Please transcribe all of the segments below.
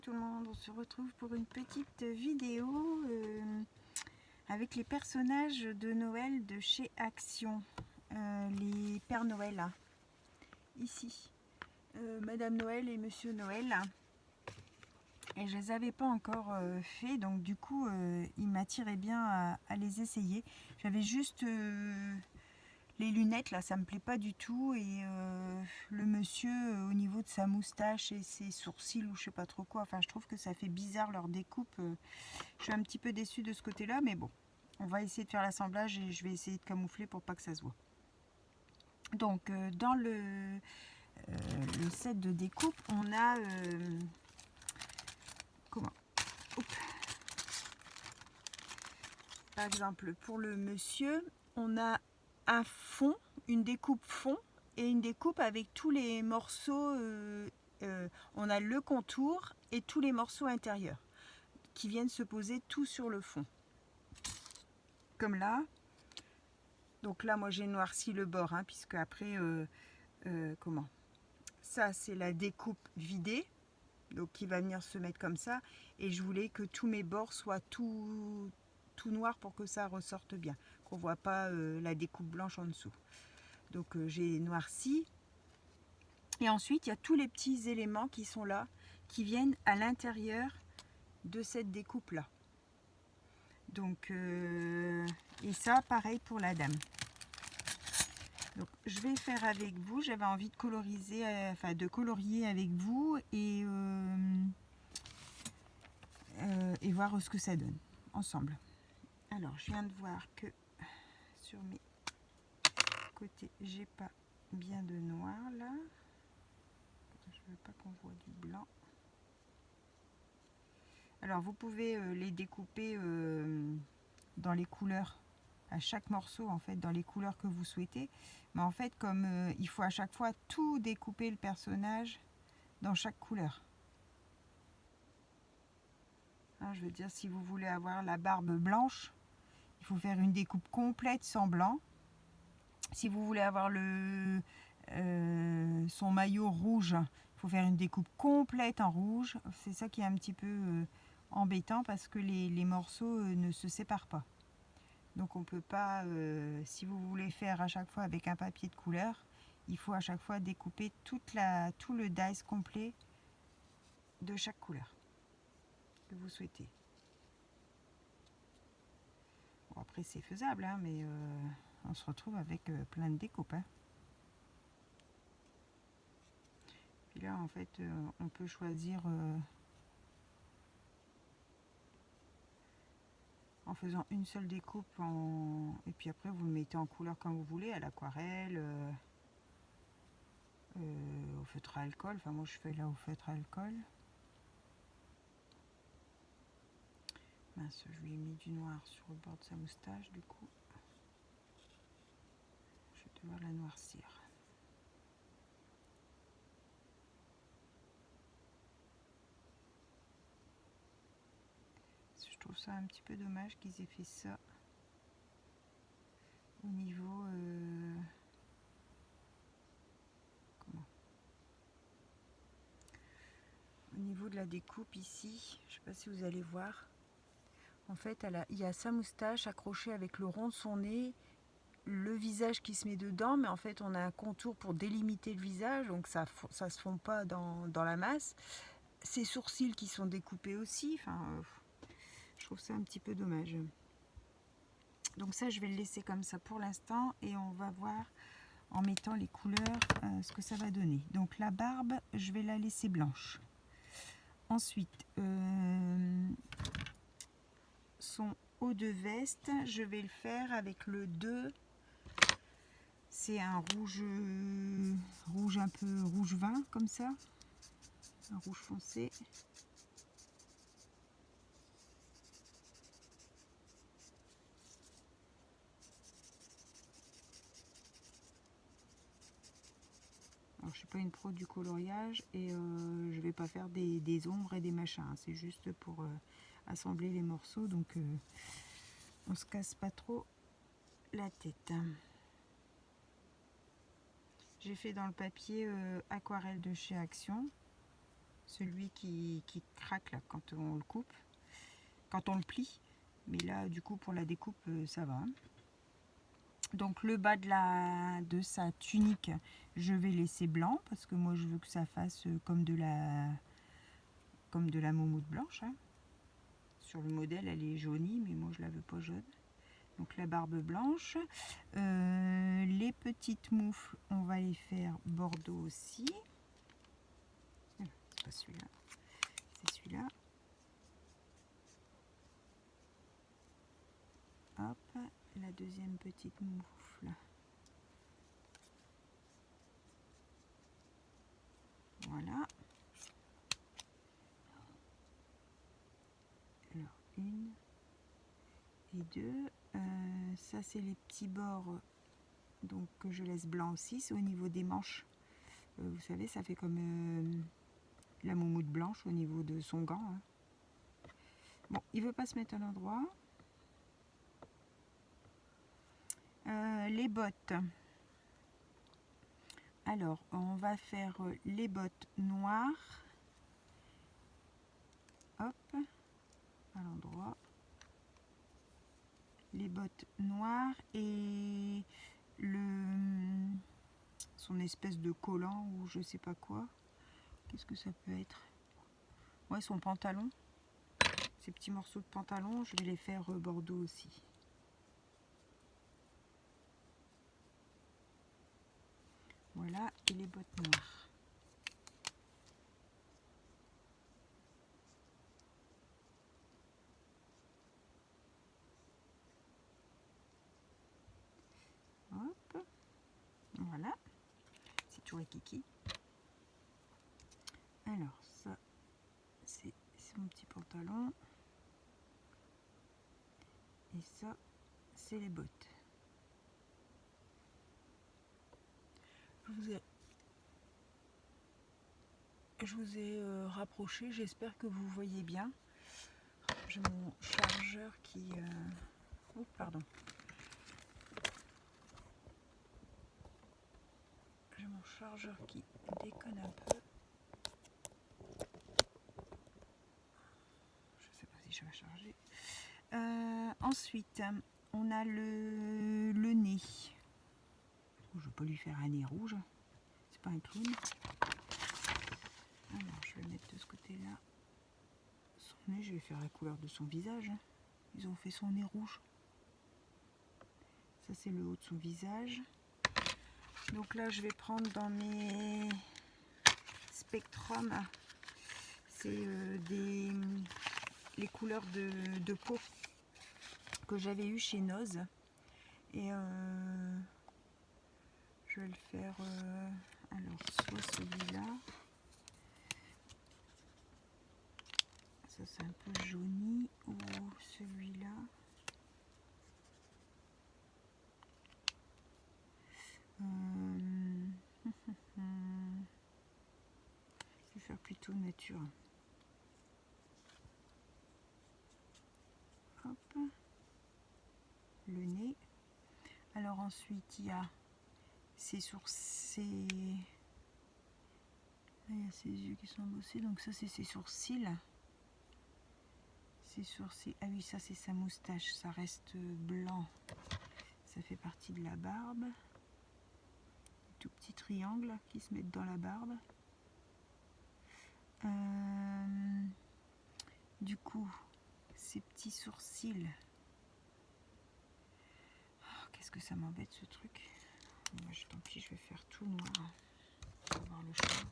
Tout le monde, on se retrouve pour une petite vidéo avec les personnages de Noël de chez Action, les Pères Noël, hein. Ici, Madame Noël et Monsieur Noël, et je les avais pas encore fait, donc du coup il m'attirait bien à les essayer. J'avais juste les lunettes là, ça me plaît pas du tout, et le monsieur au niveau de sa moustache et ses sourcils ou je sais pas trop quoi, enfin je trouve que ça fait bizarre leur découpe. Je suis un petit peu déçue de ce côté là, mais bon, on va essayer de faire l'assemblage et je vais essayer de camoufler pour pas que ça se voit. Donc dans le set de découpe, on a comment, par exemple pour le monsieur, on a un fond, une découpe fond et une découpe avec tous les morceaux, on a le contour et tous les morceaux intérieurs qui viennent se poser tout sur le fond, comme là. Donc là moi j'ai noirci le bord, hein, puisque après comment, ça c'est la découpe vidée, donc qui va venir se mettre comme ça, et je voulais que tous mes bords soient tout noir pour que ça ressorte bien, qu'on voit pas la découpe blanche en dessous. Donc j'ai noirci, et ensuite il y a tous les petits éléments qui sont là, qui viennent à l'intérieur de cette découpe là. Donc et ça pareil pour la dame. Donc je vais faire avec vous, j'avais envie de coloriser, enfin de colorier avec vous et voir ce que ça donne ensemble. Alors je viens de voir que sur mes côtés j'ai pas bien de noir là, je veux pas qu'on voit du blanc. Alors vous pouvez les découper dans les couleurs, à chaque morceau en fait, dans les couleurs que vous souhaitez, mais en fait comme il faut à chaque fois tout découper le personnage dans chaque couleur, hein, je veux dire, si vous voulez avoir la barbe blanche, il faut faire une découpe complète sans blanc. Si vous voulez avoir son maillot rouge, il faut faire une découpe complète en rouge. C'est ça qui est un petit peu embêtant, parce que les morceaux ne se séparent pas. Donc on peut pas, si vous voulez faire à chaque fois avec un papier de couleur, il faut à chaque fois découper tout le dice complet de chaque couleur que vous souhaitez. Bon, après c'est faisable, hein, mais on se retrouve avec plein de découpes, hein. Puis là en fait on peut choisir en faisant une seule découpe et puis après vous le mettez en couleur comme vous voulez, à l'aquarelle, au feutre à alcool. Enfin moi je fais là au feutre à alcool. Mince, je lui ai mis du noir sur le bord de sa moustache, du coup je vais devoir la noircir. Je trouve ça un petit peu dommage qu'ils aient fait ça au niveau au niveau de la découpe ici. Je sais pas si vous allez voir, en fait il y a sa moustache accrochée avec le rond de son nez, le visage qui se met dedans, mais en fait on a un contour pour délimiter le visage, donc ça se fond pas dans la masse. Ses sourcils qui sont découpés aussi, enfin je trouve ça un petit peu dommage. Donc ça je vais le laisser comme ça pour l'instant, et on va voir en mettant les couleurs ce que ça va donner. Donc la barbe je vais la laisser blanche. Ensuite son haut de veste, je vais le faire avec le 2. C'est un rouge un peu rouge vin, comme ça, un rouge foncé. Alors je suis pas une pro du coloriage, et je vais pas faire des ombres et des machins, hein. C'est juste pour assembler les morceaux, donc on se casse pas trop la tête. J'ai fait dans le papier aquarelle de chez Action. celui qui craque là, quand on le coupe, quand on le plie. Mais là, du coup, pour la découpe, ça va. Donc le bas de sa tunique, je vais laisser blanc parce que moi je veux que ça fasse comme de la moumoute blanche. Hein. Sur le modèle, elle est jaunie, mais moi je la veux pas jaune. Donc la barbe blanche. Les petites moufles, on va les faire bordeaux aussi. C'est pas celui-là, c'est celui-là. Hop, la deuxième petite moufle. Voilà. Alors, une et deux. Ça, c'est les petits bords donc que je laisse blanc aussi. C'est au niveau des manches. Vous savez, ça fait comme la moumoute blanche au niveau de son gant. Hein. Bon, il veut pas se mettre à l'endroit. Les bottes. Alors, on va faire les bottes noires. Hop, à l'endroit. Les bottes noires et son espèce de collant ou je sais pas quoi. Qu'est-ce que ça peut être? Ouais, son pantalon. Ces petits morceaux de pantalon, je vais les faire bordeaux aussi. Voilà, et les bottes noires. Hop, voilà. C'est toujours kiki. Alors, ça, c'est mon petit pantalon. Et ça, c'est les bottes. Je vous ai rapproché, j'espère que vous voyez bien. J'ai mon chargeur qui... Oh, pardon. J'ai mon chargeur qui déconne un peu. Je sais pas si je vais charger. Ensuite, on a le nez. Je ne vais pas lui faire un nez rouge. C'est pas un clown. Alors, je vais le mettre de ce côté-là. Son nez, je vais faire la couleur de son visage. Ils ont fait son nez rouge. Ça, c'est le haut de son visage. Donc là, je vais prendre dans mes spectrums, c'est les couleurs de peau que j'avais eu chez Noz. Et je vais le faire, alors, soit celui-là. Ça, c'est un peu jauni. Ou celui-là. Je vais faire plutôt nature. Hop. Le nez. Alors ensuite, il y a ses sourcils. Là, il y a ses yeux qui sont bossés. Donc ça, c'est ses sourcils. Ses sourcils. Ah oui, ça, c'est sa moustache. Ça reste blanc. Ça fait partie de la barbe. Tout petits triangles qui se mettent dans la barbe. Du coup, ces petits sourcils. Oh, qu'est-ce que ça m'embête ce truc. Moi, tant pis, je vais faire tout noir. On va voir le choix.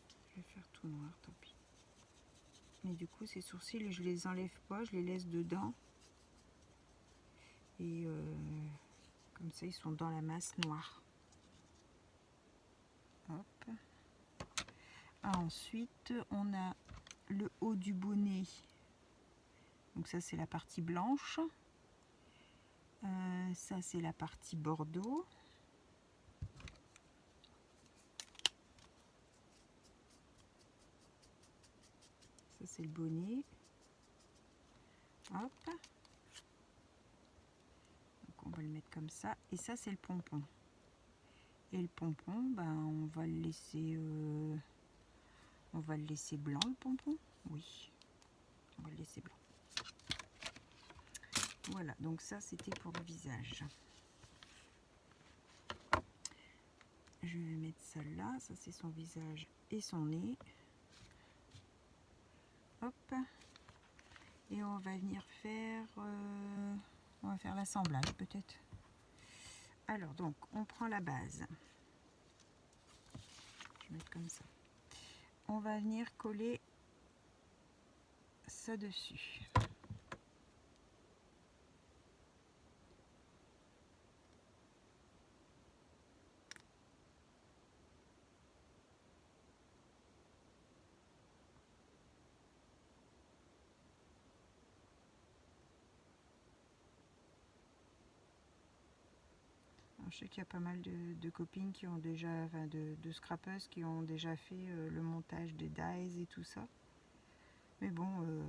Je vais faire tout noir, tant pis. Mais du coup, ces sourcils, je les enlève pas, je les laisse dedans. Et comme ça, ils sont dans la masse noire. Hop. Ensuite, on a le haut du bonnet. Donc ça, c'est la partie blanche. Ça, c'est la partie bordeaux. Ça, c'est le bonnet. Hop. Donc on va le mettre comme ça. Et ça, c'est le pompon. Et le pompon, ben, on va le laisser blanc, le pompon. Oui, on va le laisser blanc. Voilà, donc ça c'était pour le visage. Je vais mettre ça là, ça c'est son visage et son nez. Hop. Et on va venir faire, on va faire l'assemblage peut-être. Alors donc, on prend la base. Je vais mettre comme ça. On va venir coller ça dessus. Alors, je sais qu'il y a pas mal de copines qui ont déjà, enfin de scrappeuses qui ont déjà fait le montage des dies et tout ça. Mais bon,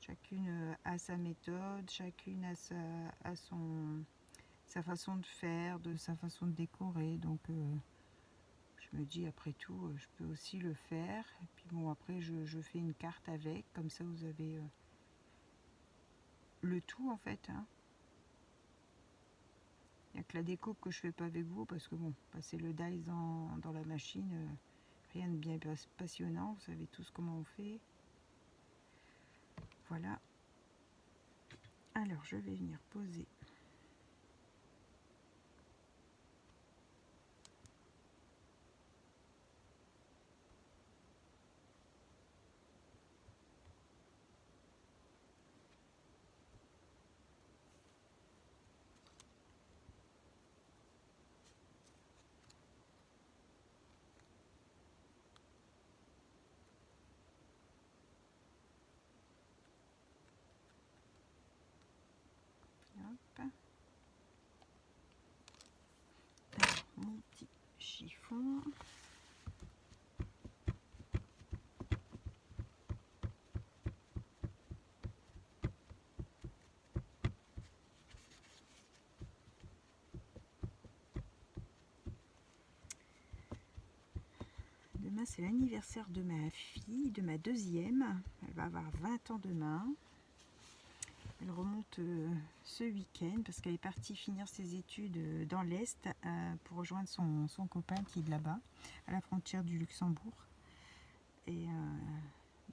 chacune a sa méthode, chacune a sa façon de faire, sa façon de décorer. Donc je me dis après tout, je peux aussi le faire. Et puis bon, après je fais une carte avec, comme ça vous avez le tout en fait. Hein. Il n'y a que la découpe que je fais pas avec vous parce que bon, passer le dies dans la machine, rien de bien passionnant. Vous savez tous comment on fait. Voilà. Alors je vais venir poser. Hop. Alors, mon petit chiffon. Demain, c'est l'anniversaire de ma fille, de ma deuxième. Elle va avoir 20 ans demain. Elle remonte ce week-end parce qu'elle est partie finir ses études dans l'Est pour rejoindre son copain qui est de là-bas, à la frontière du Luxembourg. Et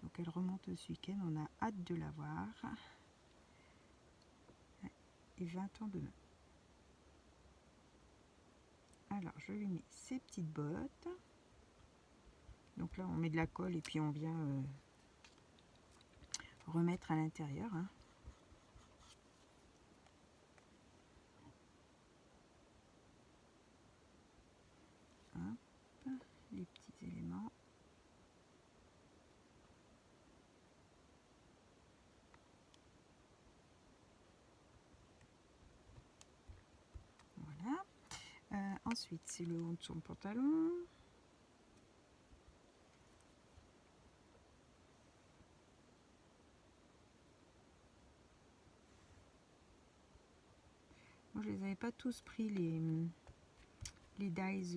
donc elle remonte ce week-end, on a hâte de la voir. Et 20 ans demain. Alors je lui mets ses petites bottes. Donc là on met de la colle et puis on vient remettre à l'intérieur. Hein. Hop, les petits éléments. Voilà. Ensuite c'est le haut de son pantalon. Moi, je les avais pas tous pris les dies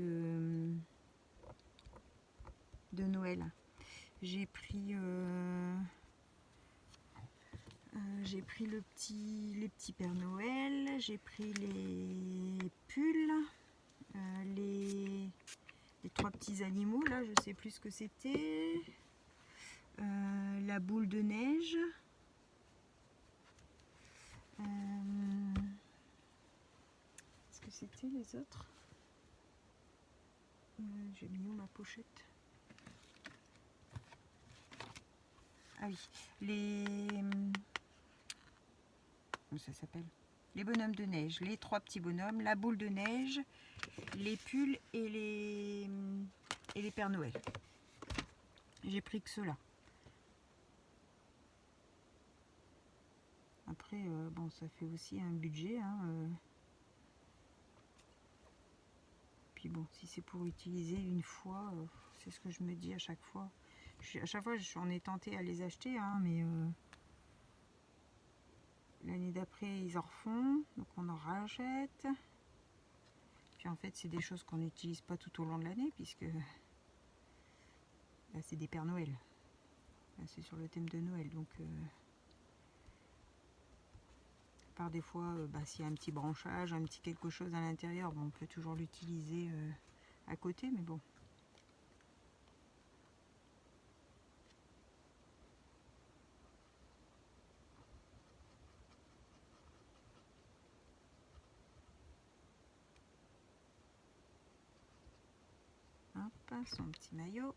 de Noël. J'ai pris les petits Pères Noël, j'ai pris les pulls, les trois petits animaux là, je sais plus ce que c'était, la boule de neige. Est-ce que c'était les autres? J'ai mis où ma pochette? Ah oui, comment ça s'appelle? Les bonhommes de neige, les trois petits bonhommes, la boule de neige, les pulls et les Pères Noël. J'ai pris que ceux-là. Après, bon, ça fait aussi un budget. Hein, Puis bon, si c'est pour utiliser une fois, c'est ce que je me dis à chaque fois. À chaque fois, j'en ai tenté à les acheter, hein, mais l'année d'après, ils en refont, donc on en rachète. Puis en fait, c'est des choses qu'on n'utilise pas tout au long de l'année, puisque là, c'est des Pères Noël. Là, c'est sur le thème de Noël, donc par des fois, s'il y a un petit branchage, un petit quelque chose à l'intérieur, bon, on peut toujours l'utiliser à côté, mais bon. Hop, son petit maillot.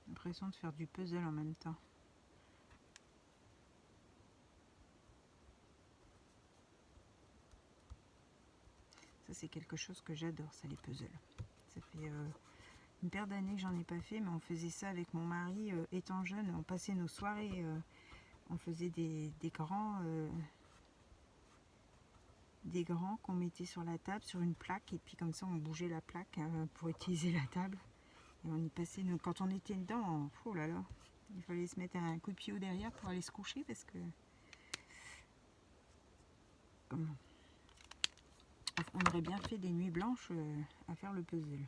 L'impression de faire du puzzle en même temps. Ça, c'est quelque chose que j'adore, ça, les puzzles. Ça fait une paire d'années que j'en ai pas fait, mais on faisait ça avec mon mari étant jeune. On passait nos soirées, on faisait des grands qu'on mettait sur la table, sur une plaque, et puis comme ça on bougeait la plaque pour utiliser la table. Et on y passait, quand on était dedans, oh là là, il fallait se mettre un coup de pied au derrière pour aller se coucher, parce que on aurait bien fait des nuits blanches à faire le puzzle.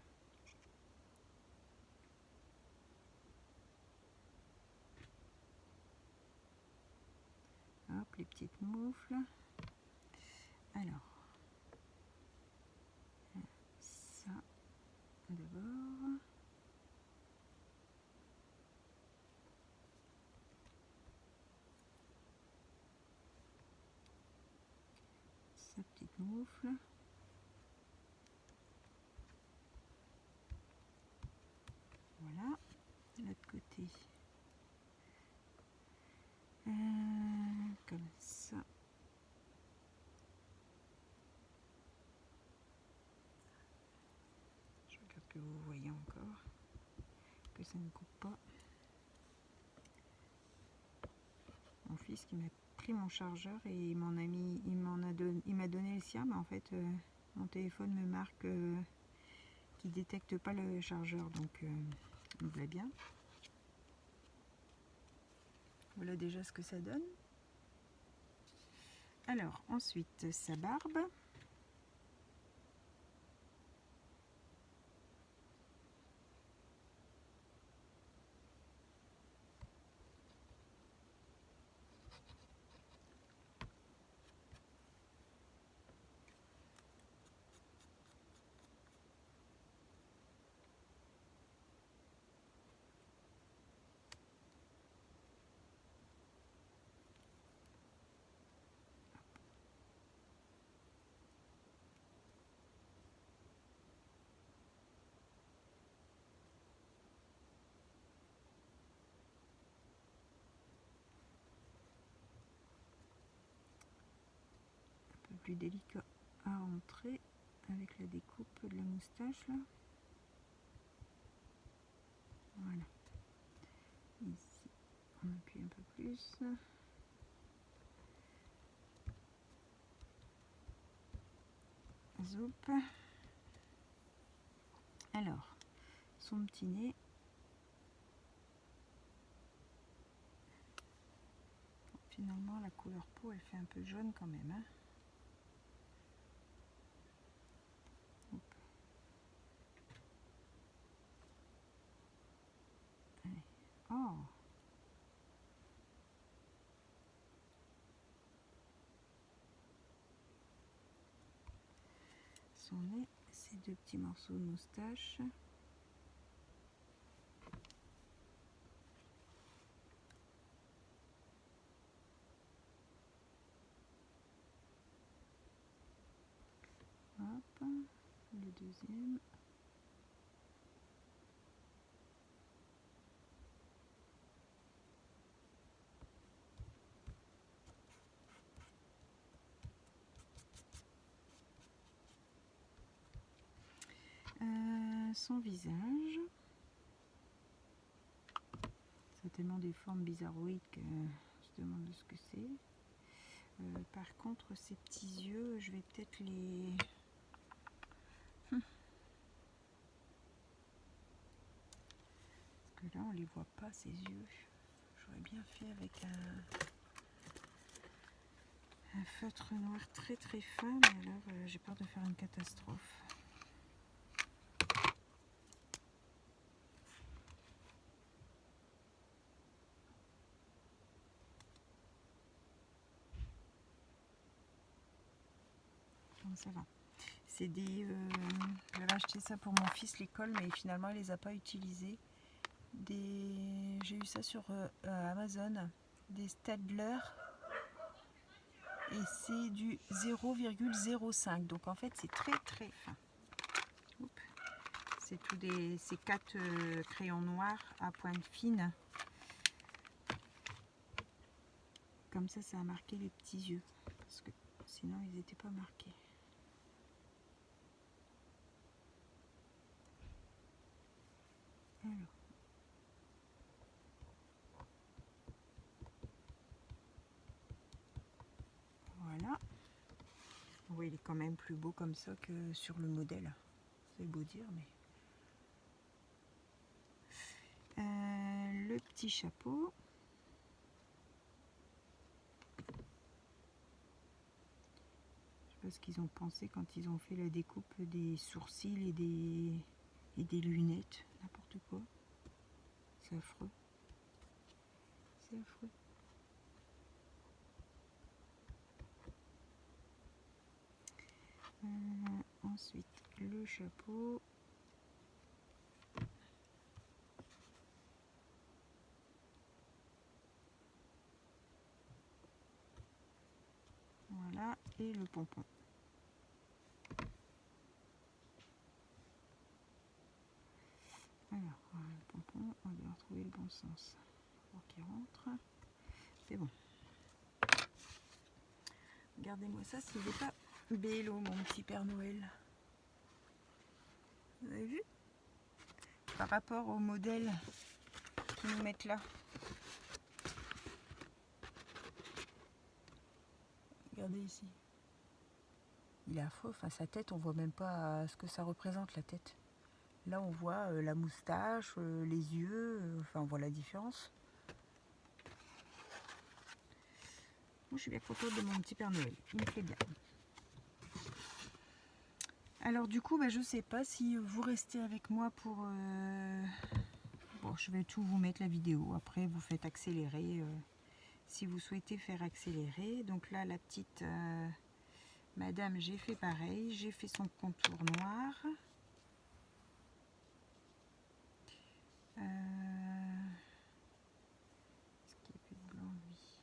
Hop, les petites moufles. Alors, ça d'abord. Sa petite moufle. Voilà, de l'autre côté. Comme ça. Je regarde que vous voyez encore, que ça ne coupe pas. Mon fils qui m'a pris mon chargeur et il m'a donné le sien, mais en fait mon téléphone me marque qu'il détecte pas le chargeur, donc il me plaît bien. Voilà déjà ce que ça donne. Alors ensuite sa barbe. Plus délicat à entrer avec la découpe de la moustache là. Voilà. Ici, on appuie un peu plus. Zoup. Alors, son petit nez. Finalement, la couleur peau, elle fait un peu jaune quand même. Hein. Oh! Son nez, ces deux petits morceaux de moustache. Hop, le deuxième. Son visage. Ça a tellement des formes bizarroïdes que je me demande ce que c'est. Par contre, ces petits yeux, je vais peut-être les... Parce que là, on les voit pas, ces yeux. J'aurais bien fait avec un... Un feutre noir très très fin, mais alors j'ai peur de faire une catastrophe. Bon, ça va. C'est des... j'avais acheté ça pour mon fils l'école, mais finalement il les a pas utilisés. J'ai eu ça sur Amazon, des Staedtler, et c'est du 0,05, donc en fait c'est très très fin. C'est tout ces 4 crayons noirs à pointe fine, comme ça a marqué les petits yeux, parce que sinon ils n'étaient pas marqués. Alors. Voilà. Oui, il est quand même plus beau comme ça que sur le modèle. C'est beau dire, mais... le petit chapeau. Je sais pas ce qu'ils ont pensé quand ils ont fait la découpe des sourcils et des lunettes. N'importe quoi. C'est affreux. C'est affreux. Ensuite, le chapeau. Voilà, et le pompon. Alors, le pompon, on doit retrouver le bon sens. Pour qu'il rentre. C'est bon. Regardez-moi ça, s'il n'est pas bello, mon petit Père Noël. Vous avez vu? Par rapport au modèle qu'ils nous mettent là. Regardez ici. Il est affreux, enfin sa tête, on voit même pas ce que ça représente la tête. Là on voit la moustache, les yeux, enfin on voit la différence. Moi je suis bien contente de mon petit Père Noël, il me fait bien. Alors du coup, je sais pas si vous restez avec moi pour... Bon, je vais tout vous mettre la vidéo, après vous faites accélérer si vous souhaitez faire accélérer. Donc là la petite... Madame, j'ai fait pareil, j'ai fait son contour noir. Est-ce qu'il y a plus de blanc lui?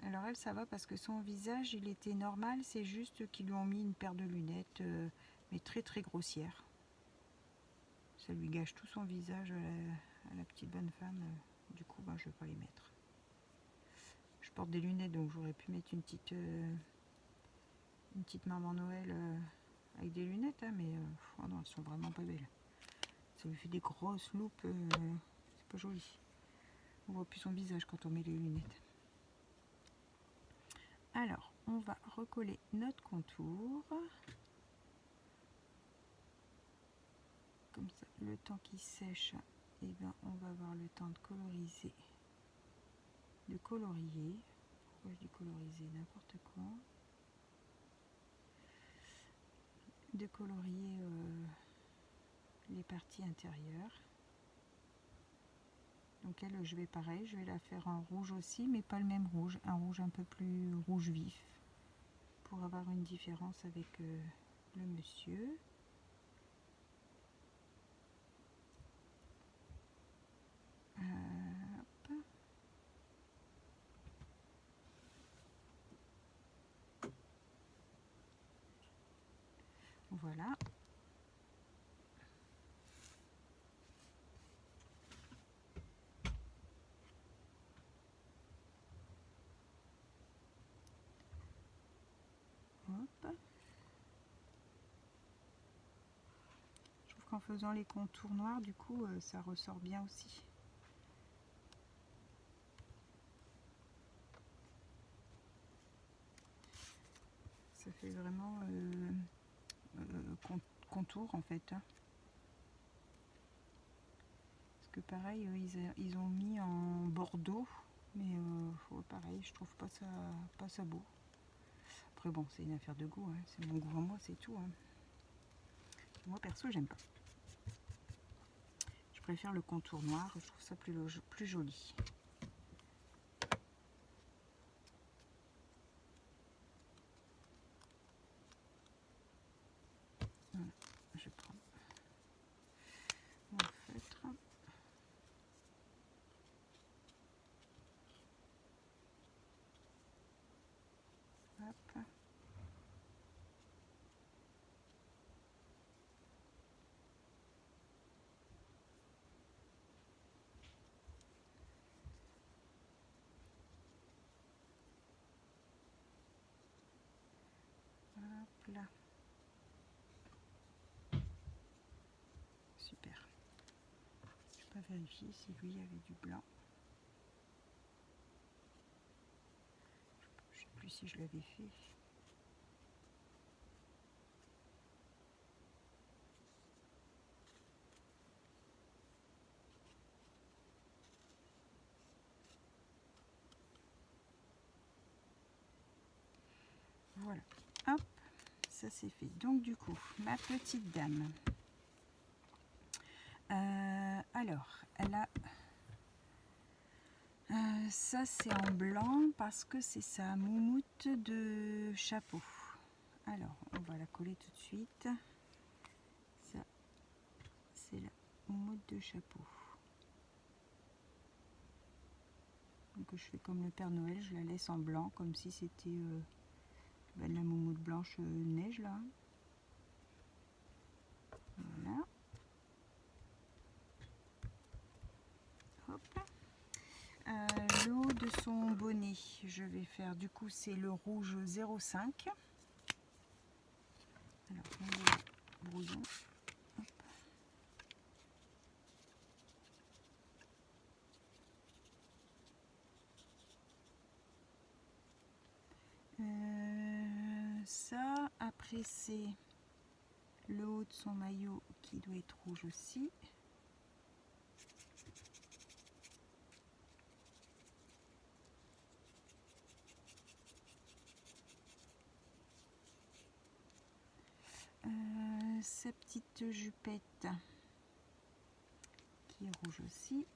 Alors elle, ça va parce que son visage, il était normal, c'est juste qu'ils lui ont mis une paire de lunettes, mais très très grossière. Ça lui gâche tout son visage à la petite bonne femme. Du coup, je ne vais pas les mettre. Je porte des lunettes, donc j'aurais pu mettre une petite maman Noël avec des lunettes, hein, mais oh non, elles sont vraiment pas belles. Ça lui fait des grosses loupes, c'est pas joli. On voit plus son visage quand on met les lunettes. Alors, on va recoller notre contour. Comme ça, le temps qu'il sèche, et on va avoir le temps de coloriser, de colorier. Pourquoi je dis coloriser? N'importe quoi. De colorier les parties intérieures. Donc elle, je vais pareil, je vais la faire en rouge aussi, mais pas le même rouge, un rouge un peu plus rouge vif, pour avoir une différence avec le monsieur. Hop. Voilà. Hop. Je trouve qu'en faisant les contours noirs, du coup, ça ressort bien aussi. Ça fait vraiment contour en fait. Parce que pareil, ils ont mis en bordeaux Mais ouais, pareil, je trouve pas ça beau. Après bon, c'est une affaire de goût, hein. C'est mon goût à moi, c'est tout. Hein. Moi perso, j'aime pas. Je préfère le contour noir, je trouve ça plus joli. Voilà, je prends mon feutre. Hop. Hop là. Super. Je peux vérifier si lui avait du blanc. Je sais plus si je l'avais fait. Voilà. Hop. Ça c'est fait. Donc du coup, ma petite dame. Alors, elle a... ça c'est en blanc parce que c'est sa moumoute de chapeau. Alors, on va la coller tout de suite. Ça, c'est la moumoute de chapeau. Donc je fais comme le Père Noël, je la laisse en blanc, comme si c'était la moumoute blanche neige là. Voilà. Hop. Le haut de son bonnet, je vais faire du coup c'est le rouge 05. Alors on brouillon. Ça, après c'est le haut de son maillot qui doit être rouge aussi. Sa petite jupette qui est rouge aussi.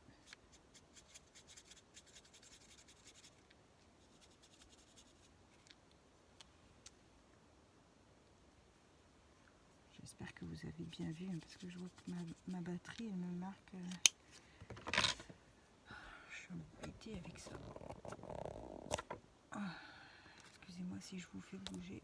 J'espère que vous avez bien vu, hein, parce que je vois que ma batterie elle me marque. Je suis embêtée avec ça. Excusez-moi si je vous fais bouger.